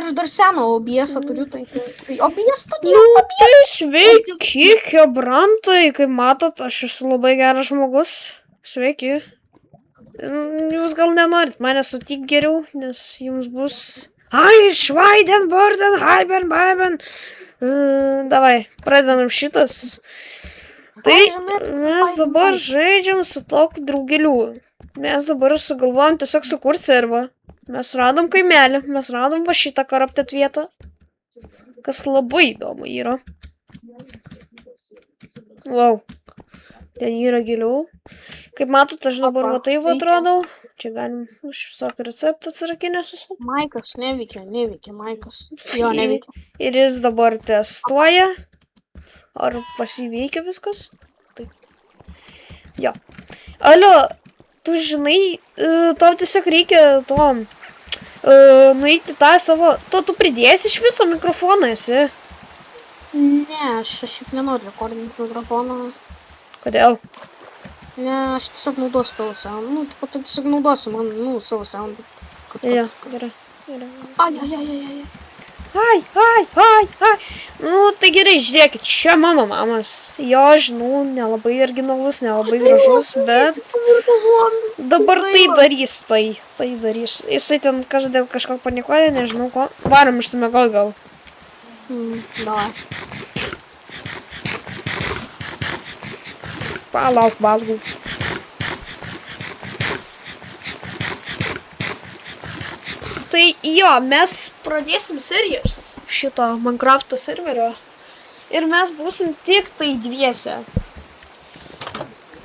aš dar seną OBS turiu, tai OBS turi. Nu, tai sveiki, hebrantai, kaip matot, aš esu labai geras žmogus. Sveiki. Jūs gal nenorit mane sutikti geriau, nes jums bus... Ai, Schweidenborden, Heiben. Davai, pradedam šitas. Tai mes dabar žaidžiam su tokiu draugeliu. Mes dabar sugalvojom tiesiog sukurti servą. Mes radom kaimelį, mes radom va šitą karaptet vietą. Kas labai įdomu yra. Wow. Ten yra giliau. Kaip matot, aš dabar va taip atrodau. Čia galim užsakyti receptą atsirakinęs esu. Maikas neveikia, Maikas. Jo, neveikia. Ir jis dabar testuoja. Ar pasiveikia viskas? Taip. Jo. Alio, tu žinai, tau tiesiog reikia to... nueiti tą savo... Tu pridėsi iš viso mikrofoną esi? Ne, aš šiaip nenoriu rekordinti mikrofoną. Kodėl? Ne, aš tiesiog naudosiu tavo sound. Nu, tu tiesiog naudosi man, savo sound. Jo, gerai. Ai. Nu, tai gerai, žiūrėkit, čia mano namas. Jo, žinau, nelabai originalus, nelabai gražus, bet... Dabar tai darys. Jisai ten kažką panikuoja, nežinau ko. Varom išsimiegot gal. Davai. Palauk, valgau. Tai jo, mes pradėsim serijas šito Minecrafto serverio. Ir mes būsim tik tai dviese.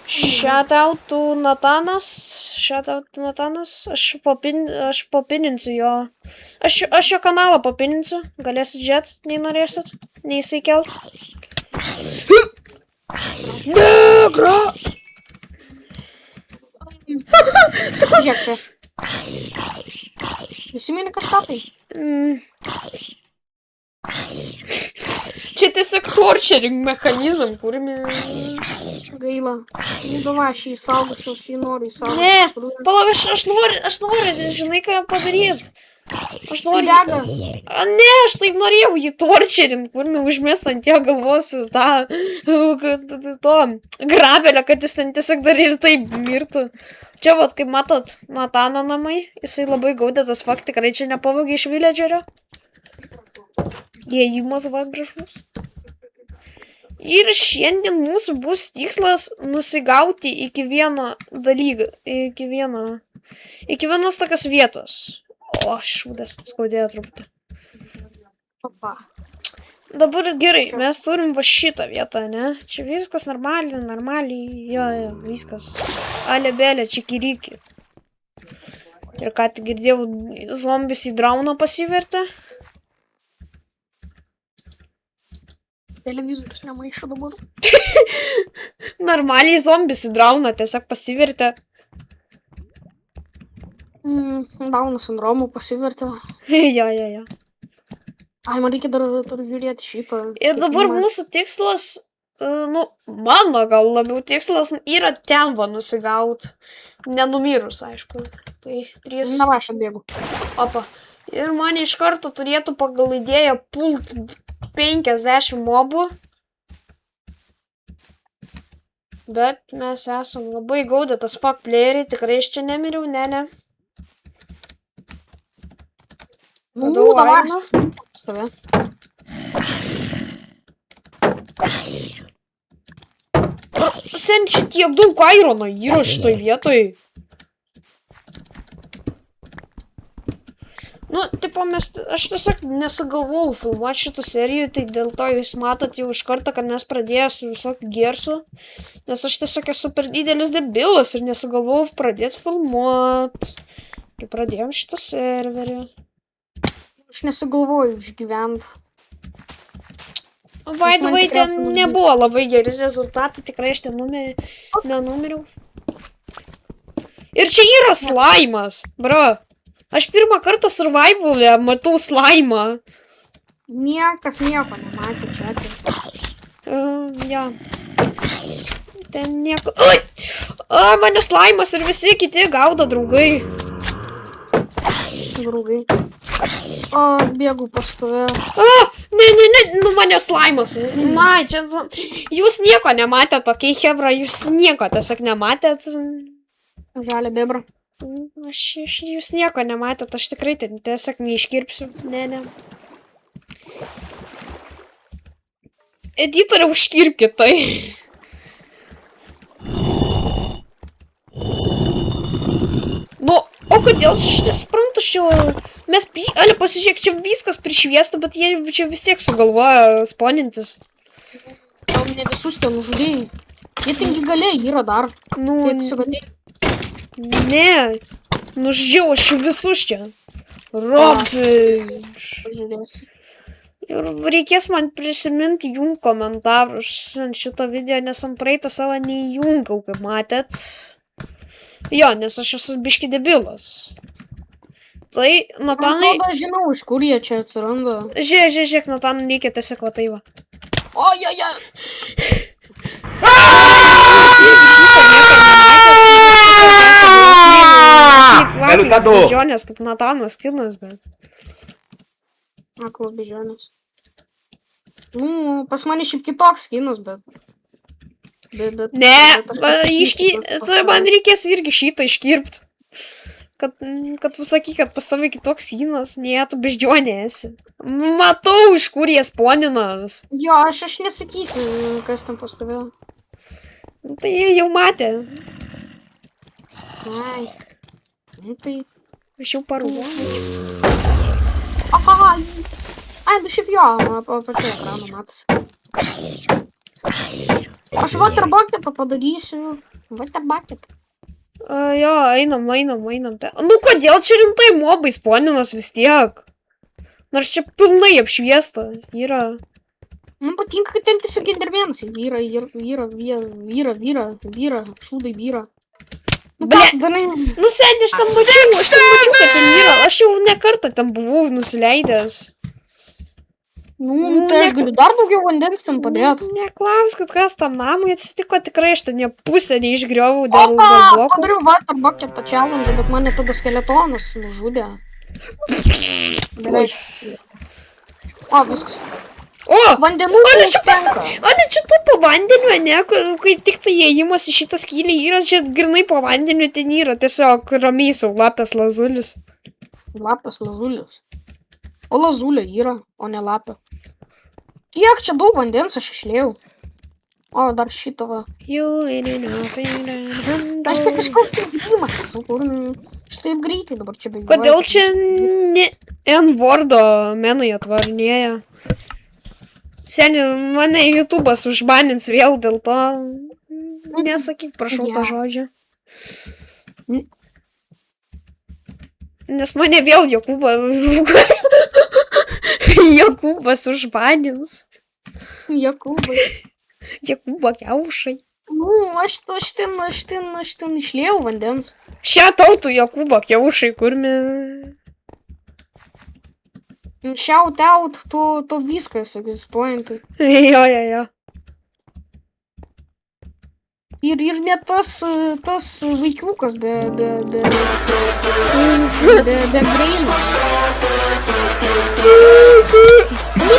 Shoutoutu Natanas. Aš papininsiu jo. Aš jo kanalą papininsiu. Galėsit žiūrėt, nei norėsit, nei jisai kelt. Negra! Žiūrėk čia. Prisimeni kažką tai? Čia tiesiog torturing mechanizm, kurimi... Gaila. Davai, aš jį saugosiu, aš jį noriu įsaugoti. Ne, palauk, aš noriu, žinai ką padaryti. Aš noriu... Ne, aš taip norėjau jį torturing, kurimi užmest ant jo galvos to grabelio, kad jis ten tiesiog dar ir taip mirtų. Čia, vat, kaip matot, Natano namai, jisai labai gaudėtas, fakt, tikrai čia nepavogė iš villagerio. Įėjimas va gražus. Ir šiandien mūsų bus tikslas nusigauti iki vieno dalyko, iki vienos tokios vietos. O, šūdas, skaudėjo truputį. Opa. Dabar gerai, mes turim va šitą vietą, ne? Čia viskas normaliai, jo, viskas. Alebelė, čikiriki. Ir ką tik girdėjau, zombis į drauną pasivertė. Televizorius nemaišo dabar. Normaliai zombis į drauną tiesiog pasivertė. Dauno sindromu pasivertė. Jo. Ai, man reikia dar žiūrėti šitą. Ir dabar mūsų tikslas, mano gal labiau tikslas yra ten va nusigaut. Nenumirus, aišku. Tai 3. Na va, aš atbėgu. Opa. Ir man iš karto turėtų pagal idėją pult 50 mobų. Bet mes esam labai gaudėtas fuck playeriai, tikrai iš čia nemiriau, ne. Dabar stovė. Sen čia tiek daug irono yra šitoj vietoj. Nu, tipo, aš tiesiog nesugalvojau filmuoti šitų serijų, tai dėl to jūs matot jau iš karto, kad mes pradėjome su visokiu gersu. Nes aš tiesiog esu per didelis debilas ir nesugalvojau pradėti filmuoti. Kai pradėjom šitą serverį. Aš nesugalvoju išgyventi. By the way, ten nebuvo labai geri rezultatai, tikrai aš ten nenumiriau. Ir čia yra slaimas, bro. Aš pirmą kartą survival'e matau slaimą. Niekas nieko nematė čia. Ja. Ten nieko... Mane slaimas ir visi kiti gaudo draugai. Draugai. Bėgu pas tave. Ne, nu mane slaimas. Na, čia... Jūs nieko nematėt, tokiai hebra, jūs nieko tiesiog nematėt. Žalia bebra. Jūs nieko nematėt, aš tikrai tiesiog neiškirpsiu. Ne. Editoriau, užkirpkit tai. Nu, o kodėl aš nesuprantu, mes Ale, pasižiūrėk, čia viskas prišviesta, bet jie čia vis tiek sugalvoja sponintis. Gal ne visus ten žudėjai. Jie tengi galėjai, yra dar. Nu, Tai tiesiog atėjai. ne. Nuždžiau aš visus čia. Robiš. Pažiūrėsiu. Ir reikės man prisiminti jum komentarus ant šito video, nes ant praeitą savo neįjungau, kaip matėt. Jo, nes aš esu biški debilas. Tai, Natanai... Man atrodo, žinau, iš kur jie čia atsiranda. Žiūrėk, Natanai, reikia tiesiog va tai va. Ojaja! Aklas bežionės, kaip Natanas kinas, bet... Aklas bežionės. Nu, pas mane šiaip kitoks kinas, bet... Ne, tai man reikės irgi šitą iškirpt. Kad pasakyk, kad pas tavai kitoks kinas, ne, tu bežionė esi. Matau, iš kur jie sponinas. Jo, aš nesakysiu, kas ten pas tave. Tai jie jau matė. Ai. Nu tai... Aš jau paruoju. Ai, nu šiaip jo, pačiu ekranu matosi. Aš waterbucketą padarysiu. Waterbucketą. Jo, einam. Nu kodėl čia rimtai mobai sponinas vis tiek? Nors čia pilnai apšviesta yra. Man patinka, kad ten tiesiog endermenas. Vyra, šūdai vyra. Nu, ble, nu seniai, aš ten mačiau, kad ten yra. Aš jau ne kartą ten buvau nusileidęs. Nu, tai aš galiu dar daugiau vandens ten padėti. Neklauskit, kas tam namui atsitiko, tikrai aš ten pusę neišgriovau dėl blokų. Padariau waterbucketą challenge, bet mane tada skeletonas nužudė. O, viskas. O, vandenų Ale čia tu po vandeniu, ne, kai tik tai įėjimas į šitą skylį yra, čia grinai po vandeniu ten yra, tiesiog ramiai sau lapės lazulis. Lapės lazulis. O lazulė yra, o ne lapė. Kiek čia daug vandens aš išliejau. O, dar šito va. Aš tai kažkoks taip gymas esu, kur aš taip greitai dabar čia bėgiuoju. Kodėl čia ne N-wordo menai atvarinėja? Seniai, mane YouTube'as užbanins vėl dėl to. Nesakyk, prašau tą žodžią. Nes mane vėl Jokūbas užbanins. Jokūbo kiaušai. Nu, aš ten išliejau vandens. Šią tautų Jokūbo kiaušai, kurmi... Shout out, to viskas egzistuojanti. Jo. Ir net tas vaikiukas be breinos. Nu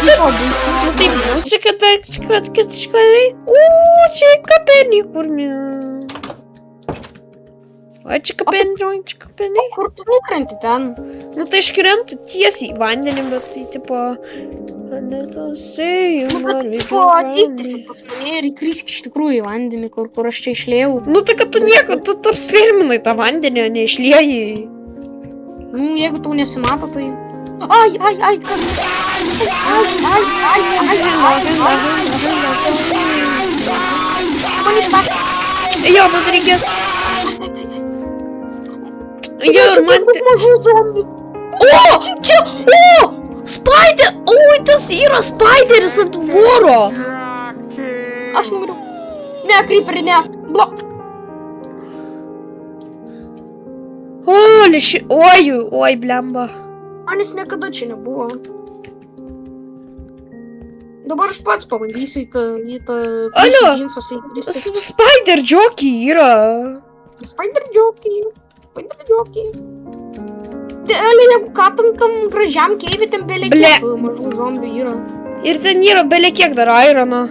taip, čia kapenį, kurmi. O čia kapenį. Kur tu nukrenti ten? Nu tai aš krentu tiesiai į vandenį, bet tai tipo... Nu, bet tipo ateik tiesiog pas mane ir įkrisk iš tikrųjų į vandenį, kur aš čia išliejau. Nu tai kad tu nieko, tu apspirminai tą vandenį, o neišliejai. Nu, jeigu tau nesimato, tai... Ai, kas? Man ištakė. Jo, man reikės... Jo, ir man... mažų zombių. O, čia, Spider, oi, tas yra Spideris ant voro. Aš numiriu. Ne, creeperį, ne. Blok. Oi, blemba. Manis niekada čia nebuvo. Dabar aš pats pabandysiu į tą džinsas įkristi. Spider jockey yra. Spider jockey. Tai, ali, jeigu ką tam gražiam keivį, ten Ble. belekiek mažų zombių yra. Ir ten yra belekiek dar airono.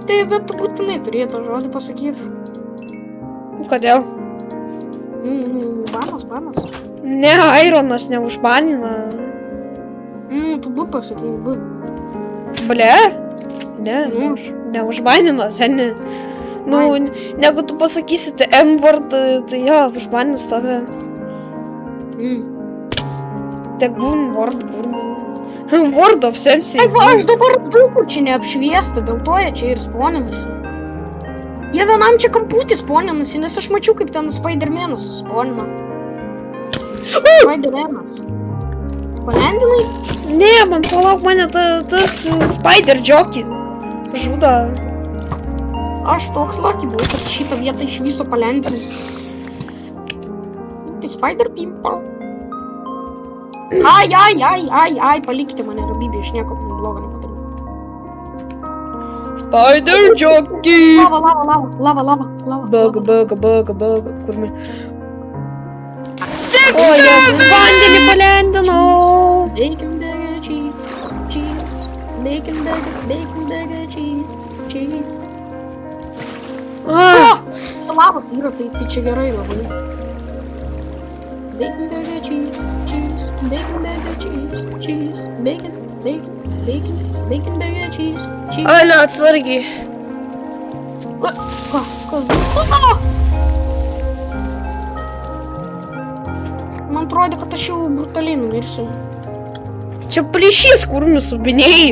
Tai, bet tu būtinai turėtų žodį pasakyti. Kodėl? Banas. Ne, aironas neužbanina. Tu būt pasakyti, būt. Ble? Ne, neužbanina, seni. Nu, negu tu pasakysi tai M-word, tai jo, užbanins tave. Tegun word. Word of sense. Ai, va, aš dabar daug čia neapšviesta, dėl to jie čia ir sponinasi. Jie vienam čia kamputį sponinasi, nes aš mačiau, kaip ten Spider-Manas sponina. Spider-Manas. Palendinai? Ne, man palauk, mane tas Spider Jockey žudo. Aš toks lucky buvau, kad šitą vietą iš viso palendinai. Tai Spider-Pimpa. Ai, palikite mane ramybėje, aš nieko blogo nepadariau. Spider Jockey. Lava. Baga, kur me. O, nes vandenį palendino. Bacon burger, cheese. Bacon burger, cheese. Čia lavos yra, tai čia gerai labai. Bacon burger, cheese. Bacon burger, cheese. Bacon burger, cheese. Ale, atsargiai. Ką? Man atrodo, kad aš jau brutaliai numirsiu. Čia plyšys, kur nusubinėjai.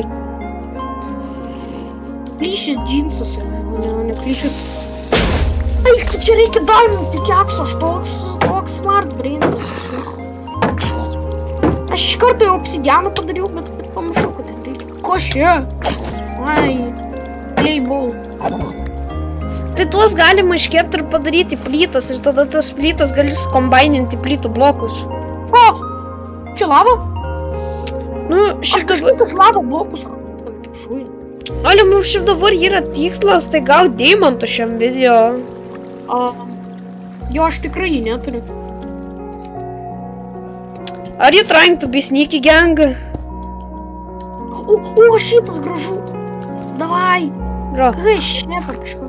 Plyšys džinsas, ne plyšys. Eik, tai čia reikia diamond pickaxe, aš toks smart braintas. Aš iš karto jau obsidianą padariau, bet pamiršau, kad ten reikia. Ko čia? Ai, playball. Tai tuos galima iškepti ir padaryti plytas ir tada tas plytas gali sukombaininti plytų blokus. O, čia lava? Nu, Aš šiaip dabar... kažkokius lava blokus. Ale, mums šiaip dabar yra tikslas, tai gaut deimantų šiam video. Jo, aš tikrai jį neturiu. Are you trying to be sneaky, gang? O, šitas gražu. Davai. Ro. Kai šnepa kažko.